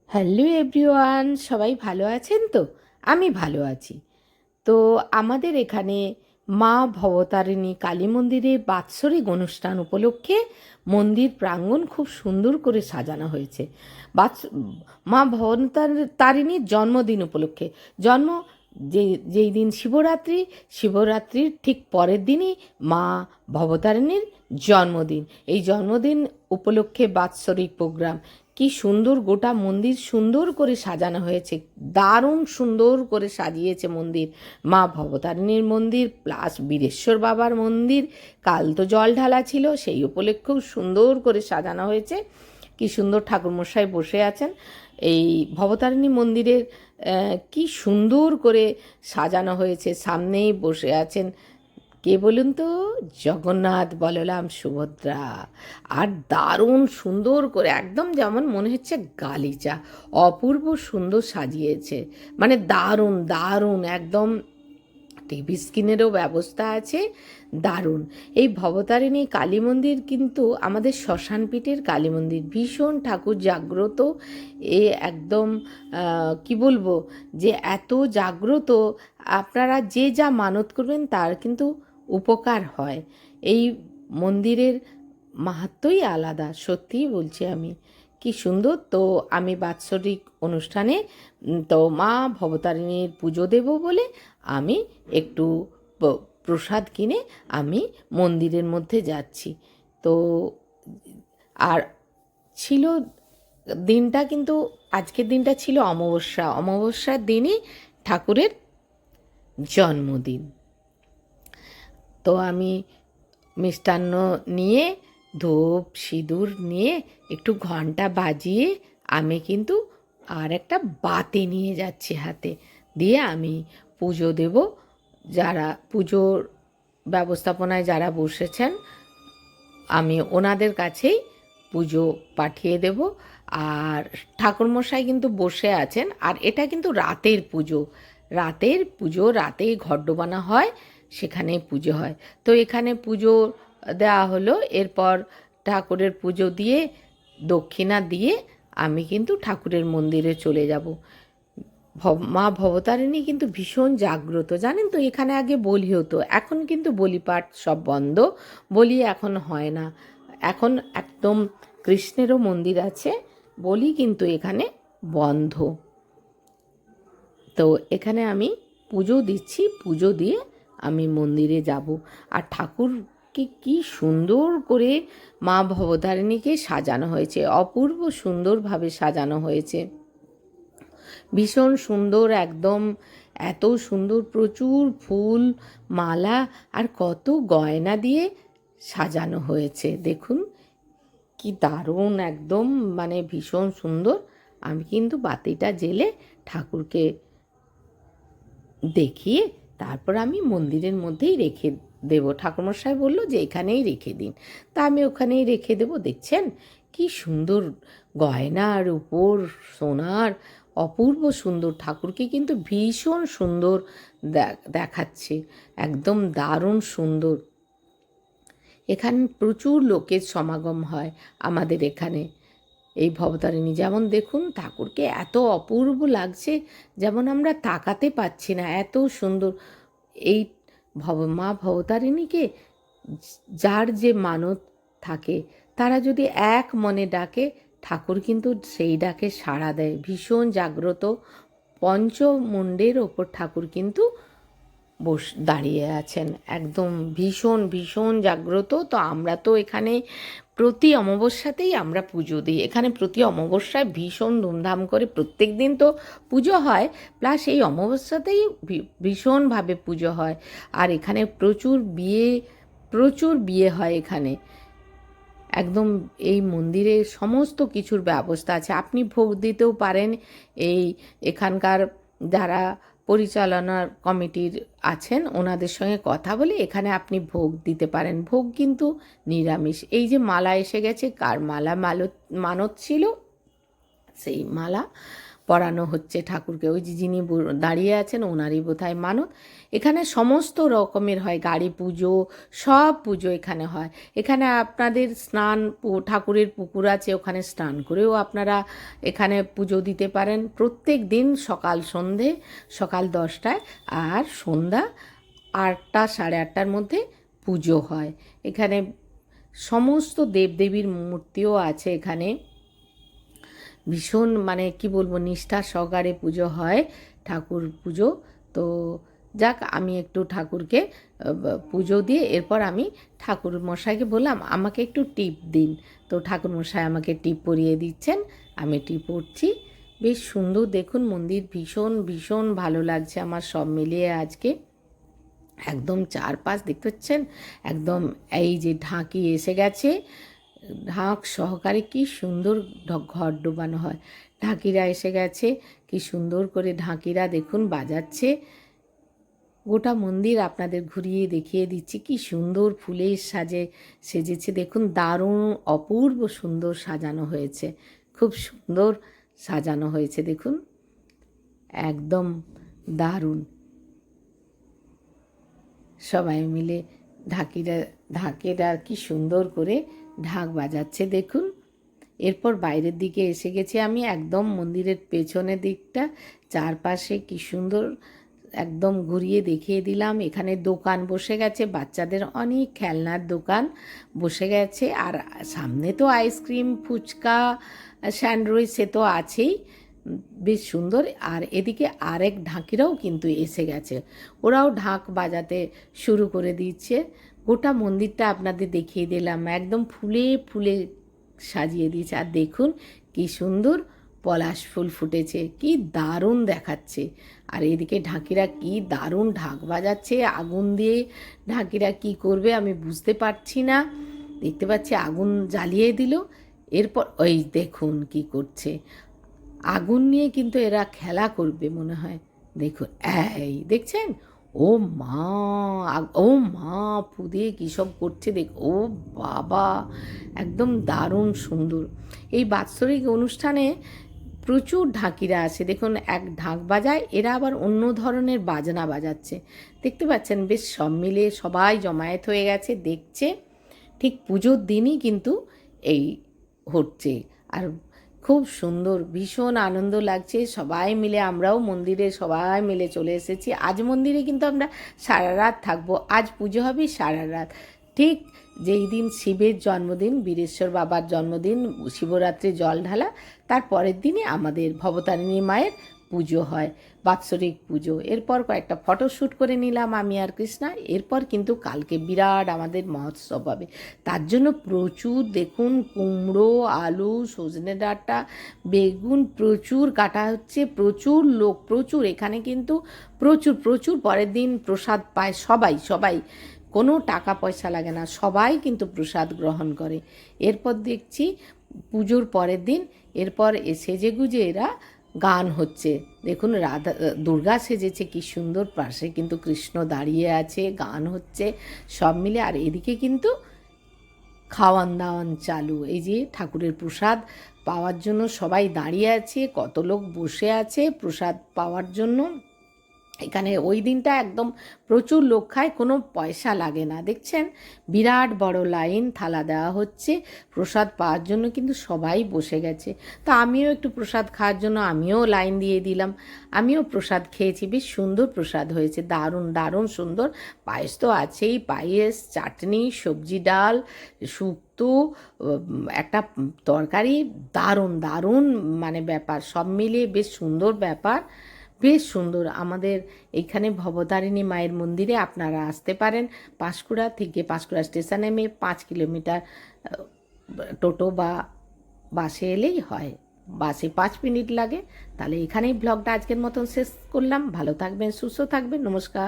Hello everyone, সবাই ভালো আছেন তো? আমি ভালো আছি। তো আমাদের এখানে মা ভবতারিণী কালী মন্দিরে বাৎসরিক অনুষ্ঠান উপলক্ষে মন্দির প্রাঙ্গণ খুব সুন্দর করে সাজানো হয়েছে। বাৎস- মা ভবতারিণীর জন্মদিন উপলক্ষে জন্ম যেই দিন শিবরাত্রি, শিবরাত্রির ঠিক পরের দিনই মা ভবতারিণীর জন্মদিন। এই জন্মদিন উপলক্ষে বাৎসরিক প্রোগ্রাম, কি সুন্দর গোটা মন্দির সুন্দর করে সাজানো হয়েছে, দারুণ সুন্দর করে সাজিয়েছে মন্দির। মা ভবতারিণীর মন্দির প্লাস বীরেশ্বর বাবার মন্দির, কাল তো জল ঢালা ছিল, সেই উপলক্ষেও সুন্দর করে সাজানো হয়েছে। কি সুন্দর ঠাকুরমশাই বসে আছেন এই ভবতারিণী মন্দিরের, কি সুন্দর করে সাজানো হয়েছে। সামনেই বসে আছেন কে বলুন তো? জগন্নাথ বলরাম সুভদ্রা। আর দারুণ সুন্দর করে একদম যেমন মনে হচ্ছে গালিচা, অপূর্ব সুন্দর সাজিয়েছে। মানে দারুণ দারুণ একদম। টিভি স্ক্রিনেরও ব্যবস্থা আছে, দারুণ। এই ভবতারিণী কালী মন্দির কিন্তু আমাদের শ্মশানপীঠের কালী মন্দির, ভীষণ ঠাকুর জাগ্রত। এ একদম কি বলবো, যে এত জাগ্রত, আপনারা যে যা মানত করবেন তার কিন্তু উপকার হয়। এই মন্দিরের মাহাত্ম্যই আলাদা, সত্যিই বলছি আমি। কি সুন্দর। তো আমি বাৎসরিক অনুষ্ঠানে তো মা ভবতারিণীর পুজো দেব বলে আমি একটু প্রসাদ কিনে আমি মন্দিরের মধ্যে যাচ্ছি। তো আর ছিল দিনটা, কিন্তু আজকের দিনটা ছিল অমাবস্যা, অমাবস্যার দিনই ঠাকুরের জন্মদিন। তো আমি মিষ্টান্ন নিয়ে, ধূপ সিঁদুর নিয়ে, একটু ঘন্টা বাজিয়ে আমি কিন্তু আর একটা বাতি নিয়ে যাচ্ছি হাতে, দিয়ে আমি পুজো দেব। যারা পুজোর ব্যবস্থাপনায় যারা বসেছেন, আমি ওনাদের কাছেই পুজো পাঠিয়ে দেব। আর ঠাকুরমশাই কিন্তু বসে আছেন। আর এটা কিন্তু রাতের পুজো, রাতের পুজো, রাতেই ঘট ডোবানো হয়, সেখানেই পুজো হয়। তো এখানে পুজো দেওয়া হলো, এরপর ঠাকুরের পুজো দিয়ে দক্ষিণা দিয়ে আমি কিন্তু ঠাকুরের মন্দিরে চলে যাব। মা ভবতারিণী কিন্তু ভীষণ জাগ্রত, জানেন তো? এখানে আগে বলি হতো, এখন কিন্তু বলি পাঠ সব বন্ধ, বলি এখন হয় না। এখন একদম কৃষ্ণেরও মন্দির আছে, বলি কিন্তু এখানে বন্ধ। তো এখানে আমি পুজো দিচ্ছি, পুজো দিয়ে আমি মন্দিরে যাব। আর ঠাকুরকে কি সুন্দর করে মা ভবতারিণীকে সাজানো হয়েছে, অপূর্ব সুন্দরভাবে সাজানো হয়েছে, ভীষণ সুন্দর একদম। এত সুন্দর, প্রচুর ফুল মালা আর কত গয়না দিয়ে সাজানো হয়েছে, দেখুন কি দারুণ একদম, মানে ভীষণ সুন্দর। আমি কিন্তু বাতিটা জ্বেলে ঠাকুরকে দেখিয়ে তারপর আমি মন্দিরের মধ্যেই রেখে দেব। ঠাকুরমশাই বলল যে এখানেই রেখে দিন, তা আমি ওখানেই রেখে দেব। দেখছেন কি সুন্দর গয়নার উপর সোনার, অপূর্ব সুন্দর। ঠাকুরকে কিন্তু ভীষণ সুন্দর দেখাচ্ছে, একদম দারুণ সুন্দর। এখানে প্রচুর লোকের সমাগম হয় আমাদের এখানে। এই ভবতারিণী যেমন দেখুন, ঠাকুরকে এত অপূর্ব লাগছে, যেমন আমরা তাকাতে পাচ্ছি না, এত সুন্দর। এই মা ভবতারিণীকে যার যে মানত থাকে, তারা যদি এক মনে ডাকে, ঠাকুর কিন্তু সেই ডাকে সাড়া দেয়, ভীষণ জাগ্রত। পঞ্চমুণ্ডের ওপর ঠাকুর কিন্তু দাঁড়িয়ে আছেন, একদম ভীষণ ভীষণ জাগ্রত। তো আমরা তো এখানে প্রতি অমাবস্যাতেই আমরা পুজো দিই। এখানে প্রতি অমাবস্যায় ভীষণ ধুমধাম করে প্রত্যেক দিন তো পুজো হয়, প্লাস এই অমাবস্যাতেই ভীষণভাবে পুজো হয়। আর এখানে প্রচুর বিয়ে হয় এখানে। একদম এই মন্দিরে সমস্ত কিছুর ব্যবস্থা আছে, আপনি ভোগ দিতেও পারেন। এখানকার যারা পরিচালনার কমিটির আছেন ওনাদের সঙ্গে কথা বলে এখানে আপনি ভোগ দিতে পারেন। ভোগ কিন্তু নিরামিষ। এই যে মালা এসে গেছে, কার মানত ছিল সেই মালা পরানো হচ্ছে ঠাকুরকে। ওই যে যিনি দাঁড়িয়ে আছেন ওনারই বোধহয় মানত। এখানে সমস্ত রকমের হয়, গাড়ি পুজো, সব পুজো এখানে হয়। এখানে আপনাদের স্নান, ঠাকুরের পুকুর আছে, ওখানে স্নান করেও আপনারা এখানে পুজো দিতে পারেন। প্রত্যেক দিন সকাল সন্ধে, সকাল 10টায় আর সন্ধ্যা 8টা সাড়ে 8টার মধ্যে পুজো হয়। এখানে সমস্ত দেবদেবীর মূর্তিও আছে। এখানে ভীষণ মানে কি বলবো, নিষ্ঠা সহকারে পুজো হয়, ঠাকুর পুজো। তো যাক, আমি একটু ঠাকুরকে পুজো দিয়ে এরপর আমি ঠাকুর মশাইকে বললাম আমাকে একটু টিপ দিন। তো ঠাকুর মশাই আমাকে টিপ পরিয়ে দিচ্ছেন, আমি টিপ পরছি। বেশ সুন্দর দেখুন মন্দির, ভীষণ ভীষণ ভালো লাগছে আমার সব মিলিয়ে আজকে। একদম চারপাশ দেখতে পাচ্ছেন, একদম এই যে ঢাকি এসে গেছে, ঢাক সহকারে কি সুন্দর ঘর ডোবানো হয়। ঢাকিরা এসে গেছে, কি সুন্দর করে ঢাকিরা দেখুন বাজাচ্ছে। গোটা মন্দির আপনাদের ঘুরিয়ে দেখিয়ে দিচ্ছি, কি সুন্দর ফুলের সেজেছে দেখুন, দারুণ অপূর্ব সুন্দর সাজানো হয়েছে, খুব সুন্দর সাজানো হয়েছে দেখুন, একদম দারুণ। সবাই মিলে ঢাকেরা কি সুন্দর করে ঢাক বাজাচ্ছে দেখুন। এরপর বাইরের দিকে এসে গেছি আমি, একদম মন্দিরের পেছনের দিকটা, চারপাশে কি সুন্দর একদম ঘুরিয়ে দেখিয়ে দিলাম। এখানে দোকান বসে গেছে, বাচ্চাদের অনেক খেলনার দোকান বসে গেছে, আর সামনে তো আইসক্রিম, ফুচকা, স্যান্ডউইচ সে তো আছেই, বেশ সুন্দর। আর এদিকে আরেক ঢাকিরাও কিন্তু এসে গেছে, ওরাও ঢাক বাজাতে শুরু করে দিচ্ছে। গোটা মন্দিরটা আপনাদের দেখিয়ে দিলাম, একদম ফুলে ফুলে সাজিয়ে দিয়েছে। আর দেখুন কি সুন্দর পলাশ ফুল ফুটেছে, কি দারুণ দেখাচ্ছে। আর এদিকে ঢাকিরা কি দারুণ ঢাক বাজাচ্ছে, আগুন দিয়ে ঢাকিরা কি করবে আমি বুঝতে পারছি না। দেখতে পাচ্ছি আগুন জ্বালিয়ে দিল, এরপর ওই দেখুন কি করছে, আগুন নিয়ে কিন্তু এরা খেলা করবে মনে হয়। দেখুন এই দেখছেন, ও মা, ও মা ফু দিয়ে কী সব করছে দেখ, ও বাবা, একদম দারুণ সুন্দর। এই বাৎসরিক অনুষ্ঠানে প্রচুর ঢাকিরা আসে দেখুন, এক ঢাক বাজায়, এরা আবার অন্য ধরনের বাজনা বাজাচ্ছে দেখতে পাচ্ছেন। বেশ সব মিলে সবাই জমায়েত হয়ে গেছে দেখছে, ঠিক পুজোর দিনই কিন্তু এই হচ্ছে। আর খুব সুন্দর, ভীষণ আনন্দ লাগছে। সবাই মিলে, আমরাও মন্দিরে সবাই মিলে চলে এসেছি। আজ মন্দিরে কিন্তু আমরা সারা রাত থাকবো, আজ পুজো হবে সারা রাত। ঠিক যেই দিন শিবের জন্মদিন, বীরেশ্বর বাবার জন্মদিন, শিবরাত্রি জল ঢালা, তার পরের দিনে আমাদের ভবতারিণী মায়ের পুজো হয়, বাৎসরিক পুজো। এরপর কয়েকটা ফটোশ্যুট করে নিলাম আমি আর কৃষ্ণা। এরপর কিন্তু কালকে বিরাট আমাদের মহোৎসব হবে, তার জন্য প্রচুর দেখুন কুমড়ো, আলু, সজনে ডাঁটা, বেগুন প্রচুর কাটা হচ্ছে, প্রচুর লোক, প্রচুর এখানে কিন্তু প্রচুর প্রচুর। পরের দিন প্রসাদ পায় সবাই, সবাই, কোনো টাকা পয়সা লাগে না, সবাই কিন্তু প্রসাদ গ্রহণ করে। এরপর দেখছি পুজোর পরের দিন, এরপর সেজেগুজে এরা গান হচ্ছে দেখুন, দুর্গা সেজেছে কি সুন্দর, পাশে কিন্তু কৃষ্ণ দাঁড়িয়ে আছে, গান হচ্ছে সব মিলে। আর এদিকে কিন্তু খাওয়ান দাওয়ান চালু, এই যে ঠাকুরের প্রসাদ পাওয়ার জন্য সবাই দাঁড়িয়ে আছে, কত লোক বসে আছে প্রসাদ পাওয়ার জন্য। এখানে ওই দিনটা একদম প্রচুর লোক খায়, কোনো পয়সা লাগে না, দেখছেন বিরাট বড় লাইন, থালা দেওয়া হচ্ছে প্রসাদ পাওয়ার জন্য, কিন্তু সবাই বসে গেছে। তো আমিও একটু প্রসাদ খাওয়ার জন্য আমিও লাইন দিয়ে দিলাম, আমিও প্রসাদ খেয়েছি। বেশ সুন্দর প্রসাদ হয়েছে, দারুণ দারুণ সুন্দর। পায়েস তো আছেই, পায়েস, চাটনি, সবজি ডাল, শুক্তো, একটা তরকারি, দারুণ দারুণ মানে ব্যাপার, সব মিলিয়ে বেশ সুন্দর ব্যাপার, বেশ সুন্দর। আমাদের এইখানে ভবতারিণী মায়ের মন্দিরে আপনারা আসতে পারেন, পাঁশকুড়া থেকে, পাঁশকুড়া স্টেশনে নেমে 5 কিলোমিটার টোটো বা বাসে এলেই হয়, বাসে 5 মিনিট লাগে। তাহলে এখানেই ব্লগটা আজকের মতন শেষ করলাম। ভালো থাকবেন, সুস্থ থাকবেন, নমস্কার।